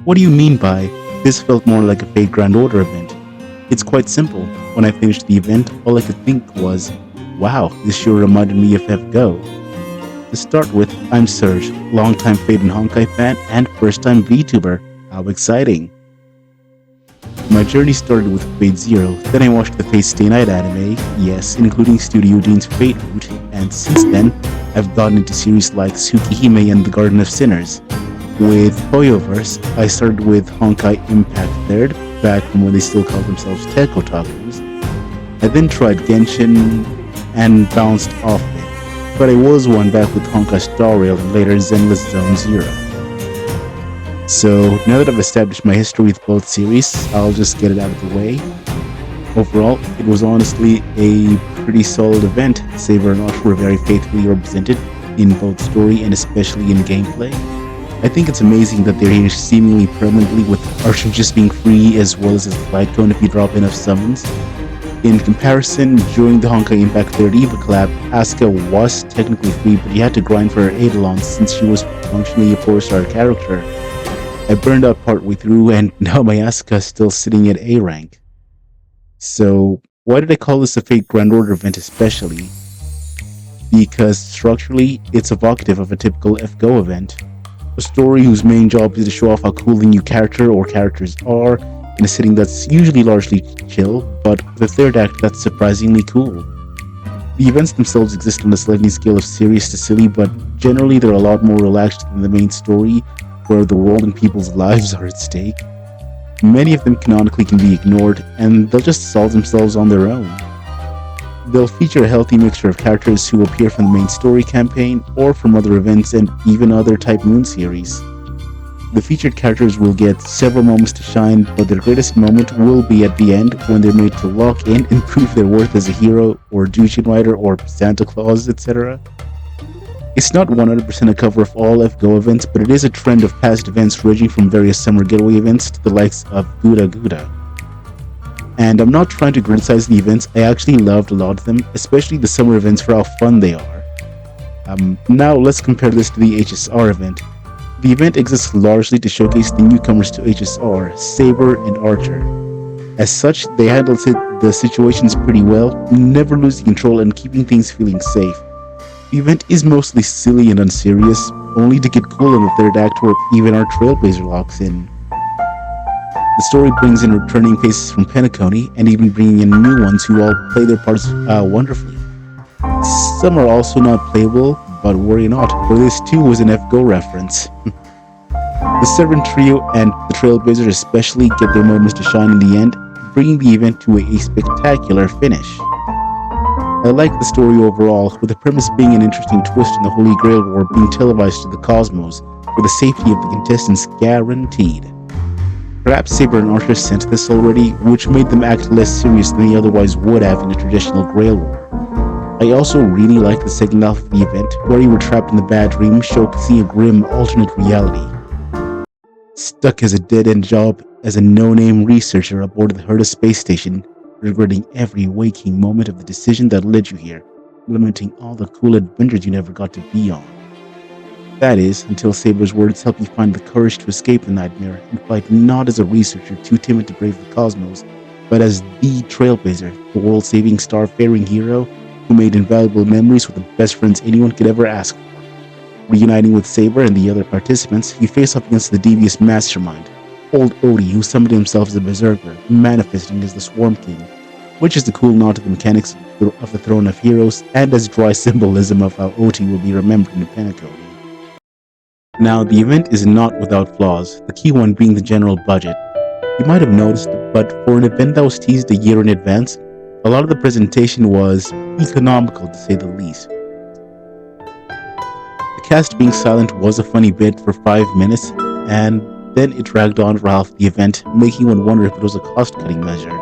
What do you mean by, this felt more like a Fate Grand Order event? It's quite simple. When I finished the event, all I could think was, wow, this sure reminded me of FGO. To start with, I'm Serge, longtime Fate and Honkai fan and first-time VTuber. How exciting! My journey started with Fate Zero, then I watched the Fate Stay Night anime, yes, including Studio Dean's Fate route, and since then, I've gotten into series like Tsukihime and the Garden of Sinners. With Hoyoverse, I started with Honkai Impact 3rd, back from when they still called themselves Tech Otakus. I then tried Genshin and bounced off it, but I was one back with Honkai Star Rail and later Zenless Zone Zero. So now that I've established my history with both series, I'll just get it out of the way. Overall, it was honestly a pretty solid event. Saber and Archer were very faithfully represented in both story and especially in gameplay. I think it's amazing that they're here seemingly permanently, with Archer just being free as well as his flag cone if you drop enough summons. In comparison, during the Honkai Impact 3rd EVA collab, Asuka was technically free, but you had to grind for her Eidolons since she was functionally a 4-star character. I burned out partway through and now my Asuka is still sitting at A rank. So why did I call this a Fate Grand Order event especially? Because structurally, it's evocative of a typical FGO event. A story whose main job is to show off how cool the new character or characters are in a setting that's usually largely chill, but with a third act that's surprisingly cool. The events themselves exist on a sliding scale of serious to silly, but generally they're a lot more relaxed than the main story, where the world and people's lives are at stake. Many of them canonically can be ignored, and they'll just solve themselves on their own. They'll feature a healthy mixture of characters who appear from the main story campaign, or from other events and even other Type Moon series. The featured characters will get several moments to shine, but their greatest moment will be at the end when they're made to lock in and prove their worth as a hero, or Jushin Rider, or Santa Claus, etc. It's not 100% a cover of all FGO events, but it is a trend of past events ranging from various summer getaway events to the likes of Guda Guda. And I'm not trying to criticize the events, I actually loved a lot of them, especially the summer events for how fun they are. Now let's compare this to the HSR event. The event exists largely to showcase the newcomers to HSR, Saber and Archer. As such, they handle the situations pretty well, never losing control and keeping things feeling safe. The event is mostly silly and unserious, only to get cool in the third act where even our Trailblazer locks in. The story brings in returning faces from Penacony, and even bringing in new ones who all play their parts wonderfully. Some are also not playable, but worry not, for this too was an FGO reference. The Servant Trio and the Trailblazers especially get their moments to shine in the end, bringing the event to a spectacular finish. I like the story overall, with the premise being an interesting twist in the Holy Grail War being televised to the cosmos, with the safety of the contestants guaranteed. Perhaps Saber and Archer sensed this already, which made them act less serious than they otherwise would have in a traditional Grail War. I also really liked the second half of the event, where you were trapped in the bad dream, showcasing a grim alternate reality. Stuck as a dead-end job as a no-name researcher aboard the Herta space station, regretting every waking moment of the decision that led you here, lamenting all the cool adventures you never got to be on. That is, until Saber's words help you find the courage to escape the nightmare and fight not as a researcher too timid to brave the cosmos, but as the Trailblazer, the world-saving star-faring hero who made invaluable memories with the best friends anyone could ever ask for. Reuniting with Saber and the other participants, you face off against the devious mastermind, Old Odie, who summoned himself as a berserker, manifesting as the Swarm King, which is the cool nod to the mechanics of the Throne of Heroes, and as dry symbolism of how Oti will be remembered in Penacony. Now, the event is not without flaws, the key one being the general budget. You might have noticed, but for an event that was teased a year in advance, a lot of the presentation was economical to say the least. The cast being silent was a funny bit for 5 minutes, and then it dragged on for half the event, making one wonder if it was a cost-cutting measure.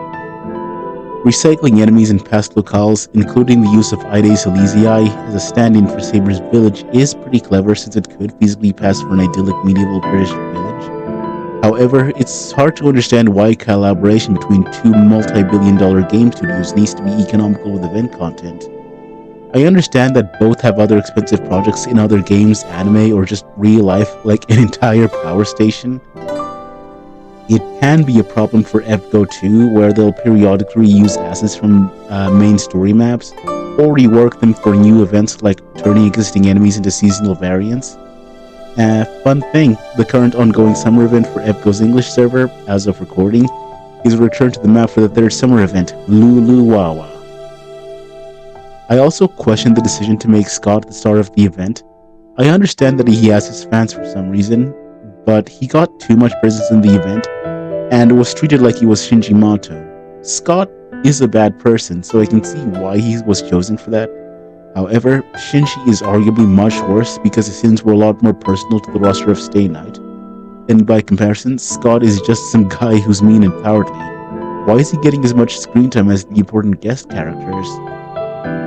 Recycling enemies in past locales, including the use of Ides Elysiae as a stand-in for Saber's village, is pretty clever since it could feasibly pass for an idyllic medieval British village. However, it's hard to understand why collaboration between two multi-billion-dollar game studios needs to be economical with event content. I understand that both have other expensive projects in other games, anime, or just real life, like an entire power station. it can be a problem for FGO 2, where they'll periodically use assets from main story maps, or rework them for new events like turning existing enemies into seasonal variants. Fun thing, the current ongoing summer event for FGO's English server, as of recording, is a return to the map for the third summer event, Lulu Wawa. I also questioned the decision to make Scott the star of the event. I understand that he has his fans for some reason, but he got too much presence in the event and was treated like he was Shinji Mato. Scott is a bad person, so I can see why he was chosen for that. However, Shinji is arguably much worse because his sins were a lot more personal to the roster of Stay Night. And by comparison, Scott is just some guy who's mean and cowardly. Why is he getting as much screen time as the important guest characters?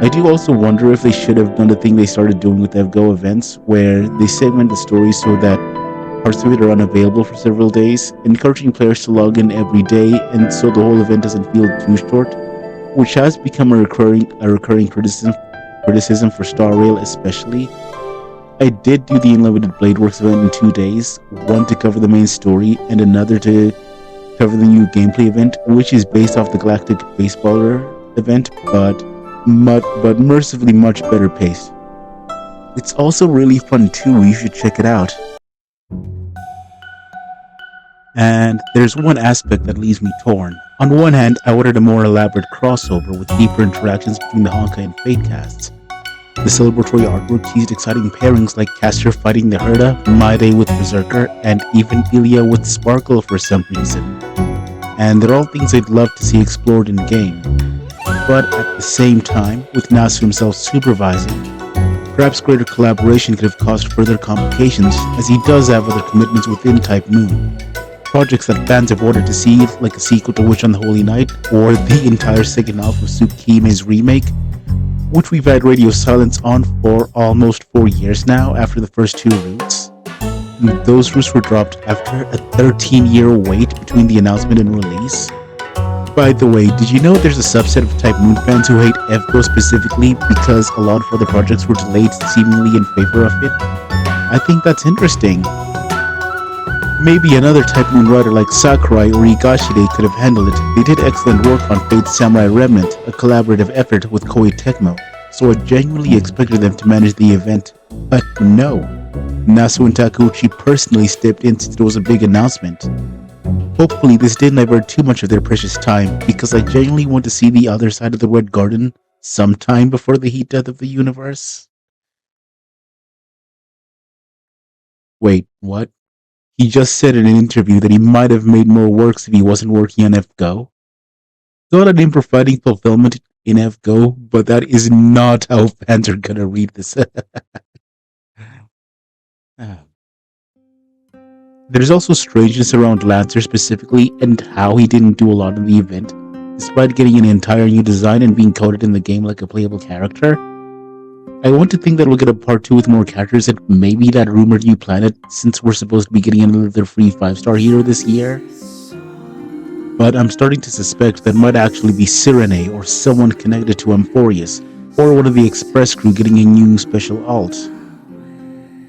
I do also wonder if they should have done the thing they started doing with FGO events, where they segment the story so that parts of it are unavailable for several days, encouraging players to log in every day, and so the whole event doesn't feel too short, which has become a recurring criticism for Star Rail especially. I did do the Unlimited Bladeworks event in 2 days, one to cover the main story and another to cover the new gameplay event, which is based off the Galactic Baseballer event, but mercifully much better paced. It's also really fun too, you should check it out. And there's one aspect that leaves me torn. On one hand, I wanted a more elaborate crossover with deeper interactions between the Honkai and Fate casts. The celebratory artwork teased exciting pairings like Caster fighting the Herda, Maide with Berserker, and even Ilya with Sparkle for some reason. And they're all things I'd love to see explored in game. But at the same time, with Nasu himself supervising, perhaps greater collaboration could have caused further complications, as he does have other commitments within Type Moon. Projects that fans have wanted to see, like a sequel to Witch on the Holy Night, or the entire second half of Tsukime's remake, which we've had radio silence on for almost 4 years now after the first 2 routes. And those routes were dropped after a 13-year wait between the announcement and release. By the way, did you know there's a subset of Type Moon fans who hate FGO specifically because a lot of other projects were delayed seemingly in favor of it? I think that's interesting. Maybe another Type Moon writer like Sakurai or Higashide could have handled it. They did excellent work on Fate's Samurai Remnant, a collaborative effort with Koei Tecmo, so I genuinely expected them to manage the event. But no. Nasu and Takeuchi personally stepped in since it was a big announcement. Hopefully this didn't divert too much of their precious time, because I genuinely want to see the other side of the Red Garden sometime before the heat death of the universe. Wait, what? He just said in an interview that he might have made more works if he wasn't working on FGO. Got an imp providing fulfillment in FGO, but that is not how fans are gonna read this. There's also strangeness around Lancer specifically, and how he didn't do a lot in the event, despite getting an entire new design and being coded in the game like a playable character. I want to think that we'll get a part 2 with more characters and maybe that rumored new planet, since we're supposed to be getting another free 5-star hero this year. But I'm starting to suspect that might actually be Sirene or someone connected to Amphorius, or one of the Express crew getting a new special alt.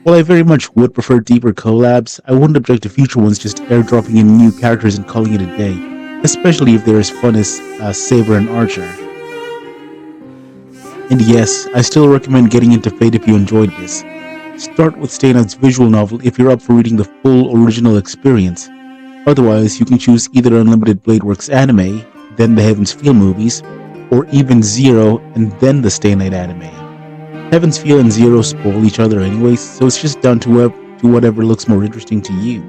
While I very much would prefer deeper collabs, I wouldn't object to future ones just airdropping in new characters and calling it a day, especially if they're as fun as Saber and Archer. And yes, I still recommend getting into Fate if you enjoyed this. Start with Stay Night's visual novel if you're up for reading the full original experience. Otherwise, you can choose either Unlimited Bladeworks anime, then the Heaven's Feel movies, or even Zero and then the Stay Night anime. Heaven's Feel and Zero spoil each other anyways, so it's just down to whatever looks more interesting to you.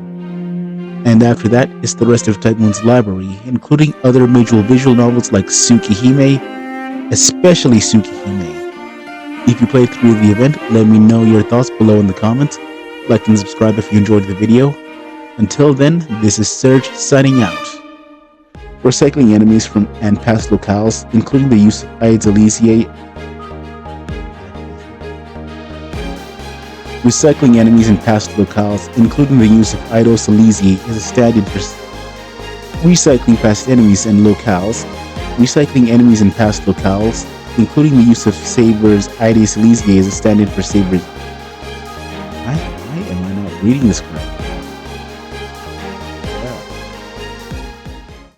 And after that is the rest of Type Moon's library, including other major visual novels like Tsukihime, especially Tsukihime. If you played through the event, let me know your thoughts below in the comments. Like and subscribe if you enjoyed the video. Until then, this is Serge signing out. Recycling enemies from and past locales, including the use of Aids Elysiae. Recycling enemies in past locales, including the use of Eidos Elysiae, is a standard for recycling past enemies and locales. Recycling enemies in past locales, including the use of Saber's Eidos Elysiae, is a standard for Saber's. Why am I not reading this correctly?